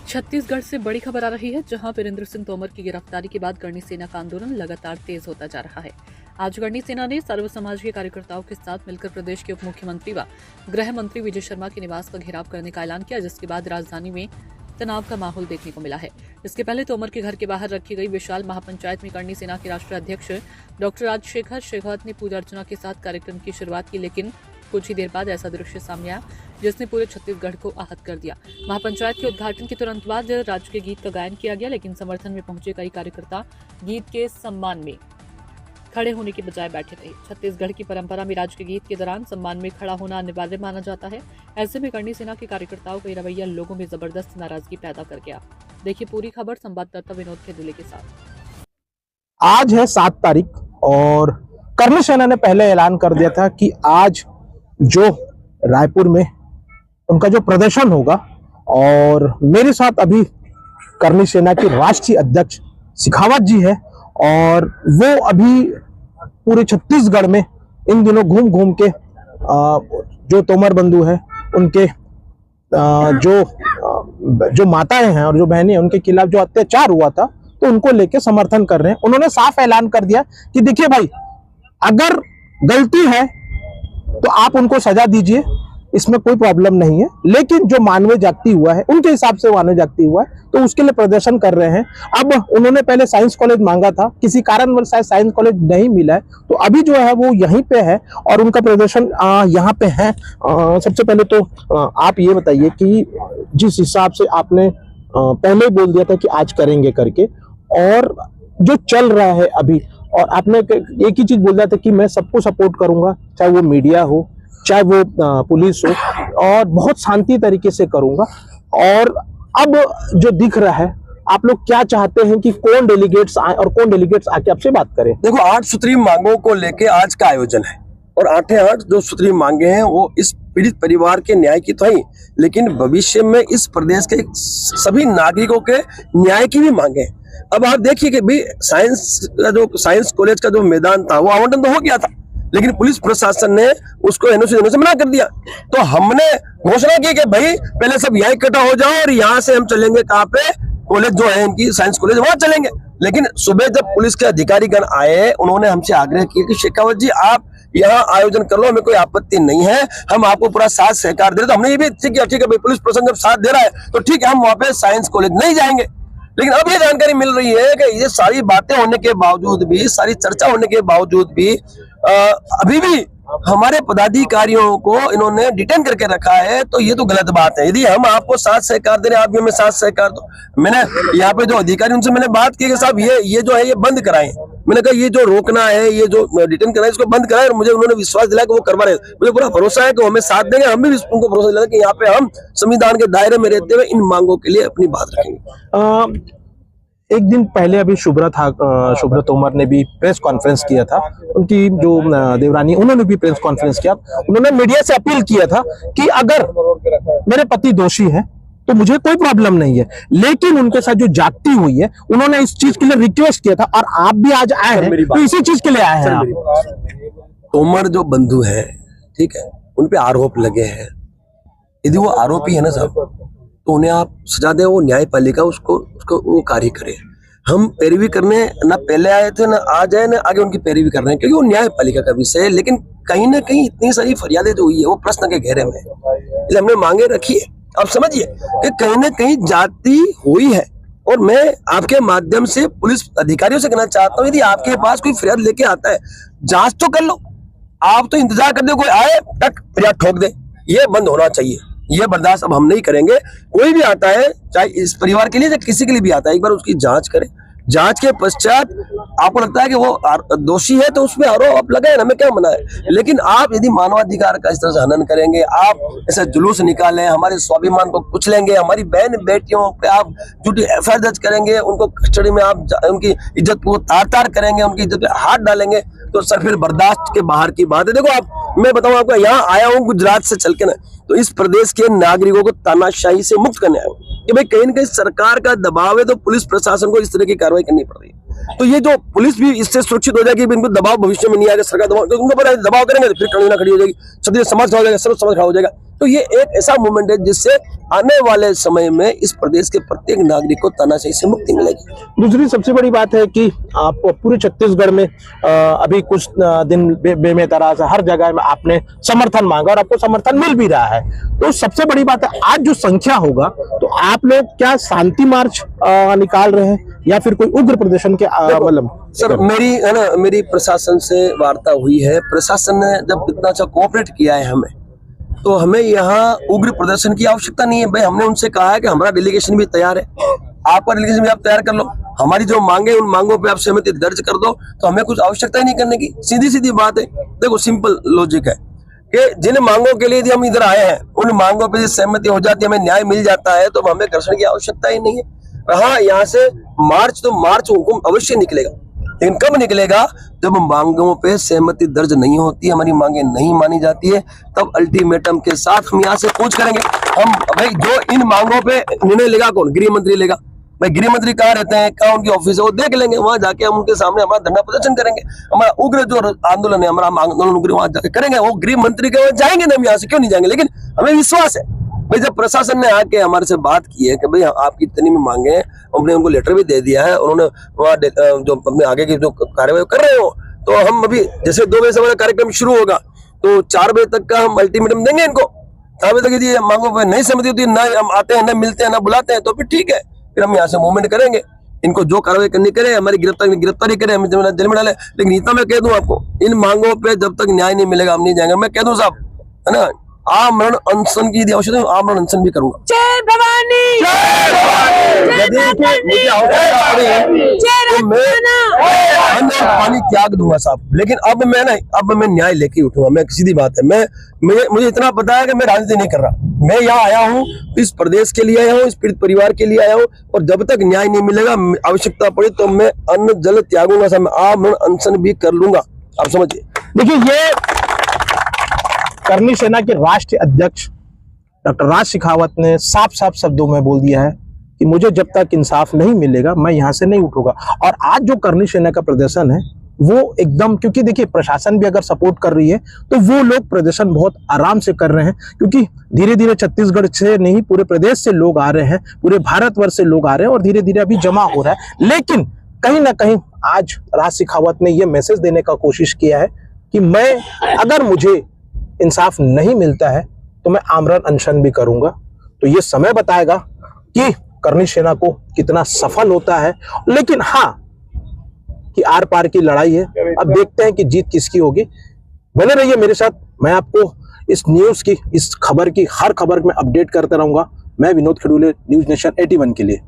छत्तीसगढ़ से बड़ी खबर आ रही है, जहां वीरेंद्र सिंह तोमर की गिरफ्तारी के बाद करणी सेना का आंदोलन लगातार तेज होता जा रहा है। आज करणी सेना ने सर्व समाज के कार्यकर्ताओं के साथ मिलकर प्रदेश के उप मुख्यमंत्री व गृह मंत्री विजय शर्मा के निवास का घेराव करने का ऐलान किया, जिसके बाद राजधानी में तनाव का माहौल देखने को मिला है। इसके पहले तोमर के घर के बाहर रखी गई विशाल महापंचायत में करणी सेना के राष्ट्रीय अध्यक्ष डॉक्टर राजशेखर शेखावत ने पूजा अर्चना के साथ कार्यक्रम की शुरुआत की, लेकिन कुछ ही देर बाद ऐसा दृश्य सामने आया जिसने पूरे छत्तीसगढ़ को आहत कर दिया। महापंचायत के उद्घाटन के तुरंत बाद राष्ट्रीय गीत का गायन किया गया, लेकिन समर्थन में पहुंचे कई कार्यकर्ता गीत के सम्मान में खड़े होने के बजाय बैठे रहे। छत्तीसगढ़ की परंपरा में राष्ट्रीय गीत के दौरान सम्मान में खड़ा होना अनिवार्य माना जाता है। ऐसे में करणी सेना के कार्यकर्ताओं का रवैया लोगों में जबरदस्त नाराजगी पैदा कर गया। देखिए पूरी खबर संवाददाता विनोद खेदुले के साथ। आज है 7 तारीख और करणी सेना ने पहले ऐलान कर दिया था कि आज जो रायपुर में उनका जो प्रदर्शन होगा, और मेरे साथ अभी करणी सेना के राष्ट्रीय अध्यक्ष शेखावत जी है और वो अभी पूरे छत्तीसगढ़ में इन दिनों घूम घूम के जो तोमर बंधु है उनके जो माताएं हैं और जो बहनें हैं उनके खिलाफ जो अत्याचार हुआ था तो उनको लेके समर्थन कर रहे हैं। उन्होंने साफ ऐलान कर दिया कि देखिए भाई, अगर गलती है तो आप उनको सजा दीजिए, इसमें कोई प्रॉब्लम नहीं है, लेकिन जो मानवीय जागती हुआ है उनके हिसाब से मानवीय जागती हुआ है तो उसके लिए प्रदर्शन कर रहे हैं। अब उन्होंने पहले साइंस कॉलेज मांगा था, किसी कारणवश शायद साइंस कॉलेज नहीं मिला है, तो अभी जो है वो यहीं पे है और उनका प्रदर्शन यहाँ पे है। सबसे पहले तो आप ये बताइए कि जिस हिसाब से आपने पहले ही बोल दिया था कि आज करेंगे करके, और जो चल रहा है अभी, और आपने एक ही चीज बोल दिया था कि मैं सबको सपोर्ट करूंगा, चाहे वो मीडिया हो चाहे वो पुलिस हो, और बहुत शांति तरीके से करूंगा। और अब जो दिख रहा है, आप लोग क्या चाहते हैं कि कौन डेलीगेट्स आए और कौन डेलीगेट्स आके आपसे बात करें? देखो, 8 सूत्री मांगों को लेके आज का आयोजन है और 8 जो सूत्री मांगे हैं वो इस पीड़ित परिवार के न्याय की तो ही, लेकिन भविष्य में इस प्रदेश के सभी नागरिकों के न्याय की भी मांगे हैं। अब आप देखिए कि भाई साइंस कॉलेज का जो मैदान था वो आवंटन तो हो गया था, लेकिन पुलिस प्रशासन ने उसको एनओसी देने से मना कर दिया। तो हमने घोषणा की कि भाई पहले सब यहाँ इकट्ठा हो जाओ और यहाँ से हम चलेंगे कहाँ पे, कॉलेज जो है इनकी साइंस कॉलेज, वहां चलेंगे। लेकिन सुबह जब पुलिस के अधिकारीगण आए, उन्होंने हमसे आग्रह किया कि शेखावत जी आप यहाँ आयोजन कर लो, हमें कोई आपत्ति नहीं है, हम आपको पूरा साथ सहकार दे रहे। तो हमने ये भी ठीक है भाई, पुलिस प्रशासन जब साथ दे रहा है तो ठीक है, हम वहां पे साइंस कॉलेज नहीं जाएंगे। लेकिन अब ये जानकारी मिल रही है कि ये सारी बातें होने के बावजूद भी, सारी चर्चा होने के बावजूद भी अभी भी हमारे पदाधिकारियों को इन्होंने डिटेन करके रखा है, तो ये तो गलत बात है। यदि हम आपको साथ सहकार दे रहे हैं, आप भी हमें साथ सहकार दो। मैंने यहाँ पे जो अधिकारी उनसे मैंने बात की कि साहब ये जो है ये बंद कराएं। मैंने कहा ये जो रोकना है, ये जो डिटेन कराए, इसको बंद कराएं। और मुझे उन्होंने विश्वास दिलाया कि वो करवा रहे हैं। मुझे पूरा भरोसा है कि वो हमें साथ देंगे। हम भी उनको भरोसा दिलाया कि यहाँ पे हम संविधान के दायरे में रहते हुए इन मांगों के लिए अपनी बात रखेंगे। एक दिन पहले अभी शुभ्रा तोमर ने भी प्रेस कॉन्फ्रेंस किया था, उनकी जो देवरानी, उन्होंने भी प्रेस कॉन्फ्रेंस किया। उन्होंने मीडिया से अपील किया था कि अगर मेरे पति दोषी है तो मुझे कोई प्रॉब्लम नहीं है, लेकिन उनके साथ जो जाति हुई है उन्होंने इस चीज के लिए रिक्वेस्ट किया था, और आप भी आज आए हैं तो इसी चीज के लिए आए हैं। तोमर जो बंधु है, ठीक है, उन पे आरोप लगे हैं। यदि वो आरोपी है ना साहब, तो उन्हें आप सजा दें, वो न्यायपालिका उसको वो कार्य करे। हम पैरवी करने ना पहले आए थे, ना आज आए, ना आगे उनकी पैरवी कर रहे हैं, क्योंकि वो न्यायपालिका का विषय है। लेकिन कहीं ना कहीं इतनी सारी फरियादें जो हुई है वो प्रश्न के घेरे में, इसलिए हमने मांगे रखी है। आप समझिए कि कहीं ना कहीं जाति हुई है। और मैं आपके माध्यम से पुलिस अधिकारियों से कहना चाहता हूँ, यदि आपके पास कोई फरियाद लेके आता है, जांच तो कर लो। आप तो इंतजार कर दो कोई आए टक फरियाद ठोक दे, ये बंद होना चाहिए। ये बर्दाश्त अब हम नहीं करेंगे। कोई भी आता है, चाहे इस परिवार के लिए चाहे किसी के लिए भी आता है, एक बार उसकी जांच करें। जांच के पश्चात आपको लगता है कि वो दोषी है तो उसमें आरोप लगाए, हमें क्या मना है। लेकिन आप यदि मानवाधिकार का इस तरह से हनन करेंगे, आप ऐसा जुलूस निकालें, हमारे स्वाभिमान को कुचलेंगे, हमारी बहन बेटियों पे आप झूठी एफआईआर दर्ज करेंगे, उनको कस्टडी में आप उनकी इज्जत को तार-तार करेंगे, उनकी इज्जत पे हाथ डालेंगे, तो सर फिर बर्दाश्त के बाहर की बात है। देखो आप, मैं बताऊं आपको, यहाँ आया हूँ गुजरात से चल के ना, तो इस प्रदेश के नागरिकों को तानाशाही से मुक्त करने आया हूँ कि भाई कहीं ना कहीं सरकार का दबाव है तो पुलिस प्रशासन को इस तरह की कार्रवाई करनी पड़ रही है। तो ये जो पुलिस भी इससे सुरक्षित हो जाएगी, इनको दबाव भविष्य में नहीं आएगा, सरकार दबाव, तो उनको पता है दबाव करेंगे तो फिर कड़ी खड़ी हो जाएगी, क्षत्रिय समाज खड़ा हो जाएगा, सर्व समाज खड़ा हो जाएगा। तो ये एक ऐसा मूवमेंट है जिससे आने वाले समय में इस प्रदेश के प्रत्येक नागरिक को तानाशाही से मुक्ति मिलेगी। दूसरी सबसे बड़ी बात है कि आप पूरे छत्तीसगढ़ में अभी कुछ दिन बेमेतराज हर जगह में आपने समर्थन मांगा और आपको समर्थन मिल भी रहा है। तो सबसे बड़ी बात है आज जो संख्या होगा, तो आप लोग क्या शांति मार्च निकाल रहे हैं या फिर कोई उग्र प्रदर्शन के मतलब? सर मेरी प्रशासन से वार्ता हुई है, प्रशासन ने जब इतना अच्छा कोऑपरेट किया है हमें, तो हमें यहाँ उग्र प्रदर्शन की आवश्यकता नहीं है। भाई हमने उनसे कहा है कि हमारा डेलीगेशन भी तैयार है, आपका डेलीगेशन भी आप तैयार कर लो, हमारी जो मांगे उन मांगों पे आप सहमति दर्ज कर दो, तो हमें कुछ आवश्यकता ही नहीं करने की। सीधी सीधी बात है, देखो सिंपल लॉजिक है कि जिन मांगों के लिए यदि हम इधर आए हैं उन मांगों पे सहमति हो जाती है, हमें न्याय मिल जाता है, तो हमें घर्षण की आवश्यकता ही नहीं है। हाँ, यहाँ से मार्च हुकुम अवश्य निकलेगा, लेकिन कब निकलेगा? जब मांगों पे सहमति दर्ज नहीं होती, हमारी मांगे नहीं मानी जाती है, तब अल्टीमेटम के साथ हम यहाँ से कूच करेंगे। हम भाई जो इन मांगों पे निर्णय लेगा कौन? गृह मंत्री लेगा। भाई गृह मंत्री कहाँ रहते हैं, कहाँ उनकी ऑफिस है, वो देख लेंगे, वहां जाके हम उनके सामने हमारा धरना प्रदर्शन करेंगे। हमारा उग्र जो आंदोलन है, हमारा आंदोलन उग्र वहां जाके करेंगे। वो गृह मंत्री के वहां जाएंगे ना, हम यहाँ से क्यों नहीं जाएंगे? लेकिन हमें विश्वास है भाई, जब प्रशासन ने आके हमारे से बात की है कि भाई आपकी इतनी में मांगे हैं, हमने उनको लेटर भी दे दिया है, उन्होंने वहाँ जो अपने आगे की जो कार्यवाही कर रहे हो, तो हम अभी जैसे 2 बजे से हमारा कार्यक्रम शुरू होगा, तो 4 बजे तक का हम अल्टीमेटम देंगे इनको। 4 बजे तक यदि मांगों पर नहीं सहमति होती, ना हम आते हैं, ना मिलते हैं, ना बुलाते हैं, तो फिर ठीक है, फिर हम यहाँ से मूवमेंट करेंगे। इनको जो कार्रवाई करनी करे, हमारी गिरफ्तारी करे, हमें जेल में डाले। लेकिन इतना मैं कह दूं आपको, इन मांगों पे जब तक न्याय नहीं मिलेगा हम नहीं जाएंगे। मैं कह दूं साहब, है ना, आमरण अनशन की आवश्यकता है, आमरण अनशन भी करूंगा। जय भवानी, यदि मुझे आवश्यकता पड़ी तो मैं अन्न पानी त्याग दूंगा साहब, लेकिन अब मैं न्याय लेके उठूंगा। मैं सीधी बात है, मुझे इतना पता है कि मैं राजनीति नहीं कर रहा। मैं यहाँ आया हूँ, इस प्रदेश के लिए आया हूँ, इस पीड़ित परिवार के लिए आया हूँ, और जब तक न्याय नहीं मिलेगा, आवश्यकता पड़ी तो मैं अन्न जल त्यागूंगा साहब, मैं आमरण अनशन भी कर लूंगा। आप समझिए। देखिए, ये करनी सेना के राष्ट्रीय अध्यक्ष डॉक्टर राज शेखावत ने साफ साफ शब्दों में बोल दिया है कि मुझे जब तक इंसाफ नहीं मिलेगा मैं यहाँ से नहीं उठूंगा। और आज जो करनी सेना का प्रदर्शन है वो एकदम, क्योंकि देखिए प्रशासन भी अगर सपोर्ट कर रही है तो वो लोग प्रदर्शन बहुत आराम से कर रहे हैं, क्योंकि धीरे धीरे छत्तीसगढ़ से नहीं पूरे प्रदेश से लोग आ रहे हैं, पूरे भारतवर्ष से लोग आ रहे हैं और धीरे धीरे अभी जमा हो रहा है। लेकिन कहीं ना कहीं आज राज शेखावत ने यह मैसेज देने का कोशिश किया है कि मैं, अगर मुझे इंसाफ नहीं मिलता है तो मैं आमरण अनशन भी करूंगा। तो ये समय बताएगा कि करनी सेना को कितना सफल होता है। लेकिन हाँ, कि आर पार की लड़ाई है, अब देखते हैं कि जीत किसकी होगी। बने रहिए मेरे साथ, मैं आपको इस न्यूज की, इस खबर की, हर खबर में अपडेट करता रहूंगा। मैं विनोद खडूले, न्यूज नेशन 81 के लिए।